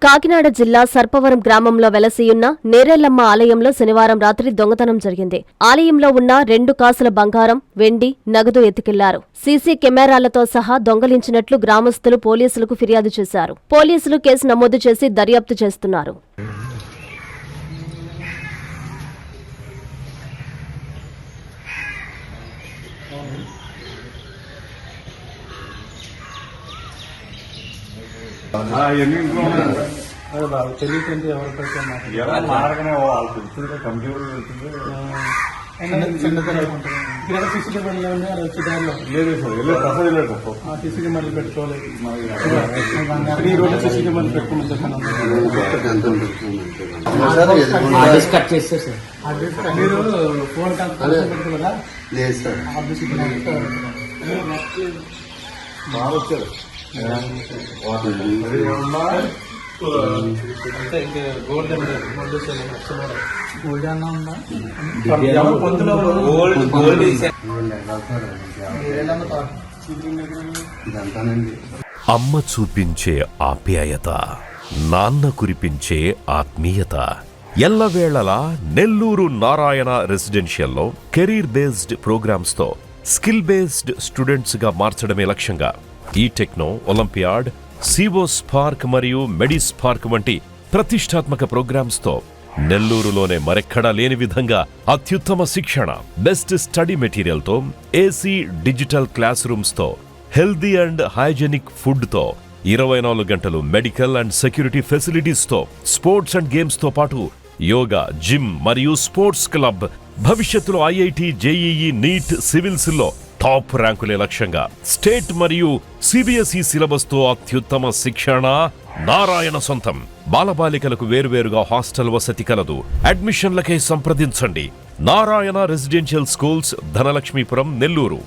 కాకినాడ జిల్లా సర్పవరం గ్రామంలో వెలసియున్న నేరెళ్లమ్మ ఆలయంలో శనివారం రాత్రి దొంగతనం జరిగింది. ఆలయంలో ఉన్న 2 కాసుల బంగారం, వెండి, నగదు ఎత్తుకెళ్లారు. సీసీ కెమెరాలతో సహా దొంగలించినట్లు గ్రామస్తులు పోలీసులకు ఫిర్యాదు చేశారు. పోలీసులు కేసు నమోదు చేసి దర్యాప్తు చేస్తున్నారు. తెలియకండి ఎవరికైతే మారగానే వాళ్ళు తెలుస్తుంది కంప్యూటర్ వెళ్తుంది సీసీ కెమెరాలు ఉన్నాయి. అది వచ్చే దారిలో లేదు సార్ వెళ్ళలేదు సీసీ కెమెరాలు పెట్టుకోవాలి. ఈ రోజు సీసీ కెమెరాలు పెట్టుకోమని చెప్పాను. మీరు ఫోన్ పెట్టుకోలేదా? లేదు సార్. బాగా వచ్చారు అంటే ఇంకా గోల్డ్ అన్నా ఉందా? అమ్మ చూపించే ఆప్యాయత, నాన్న కురిపించే ఆత్మీయత. ఎల్లవేళలా నెల్లూరు నారాయణ రెసిడెన్షియల్లో కెరీర్ బేస్డ్ ప్రోగ్రామ్స్ తో స్కిల్ బేస్డ్ స్టూడెంట్స్ గా మార్చడమే లక్ష్యంగా ఈ టెక్నో, ఒలింపియాడ్, సివో స్పార్క్ మరియు మెడి స్పార్క్ వంటి ప్రతిష్టాత్మక ప్రోగ్రామ్స్ తో నెల్లూరులోనే మరెక్కడా లేని విధంగా అత్యుత్తమ శిక్షణ, బెస్ట్ స్టడీ మెటీరియల్ తో, ఏసీ డిజిటల్ క్లాస్ రూమ్స్ తో, హెల్దీ అండ్ హైజెనిక్ ఫుడ్ తో, 24 గంటలు మెడికల్ అండ్ సెక్యూరిటీ ఫెసిలిటీస్ తో, స్పోర్ట్స్ అండ్ గేమ్స్ తో పాటు యోగా, జిమ్ మరియు స్పోర్ట్స్ క్లబ్. భవిష్యత్తులో ఐఐటి, జేఈఈ, నీట్, సివిల్స్ లో టాప్ ర్యాంకులే లక్ష్యంగా స్టేట్ మరియు సిబిఎస్ఈ సిలబస్ తో అత్యుత్తమ శిక్షణ నారాయణ సొంతం. బాలబాలికలకు వేర్వేరుగా హాస్టల్ వసతి కలదు. అడ్మిషన్లకై సంప్రదించండి. Narayana residential schools, Dhanalakshmipuram, Nellore.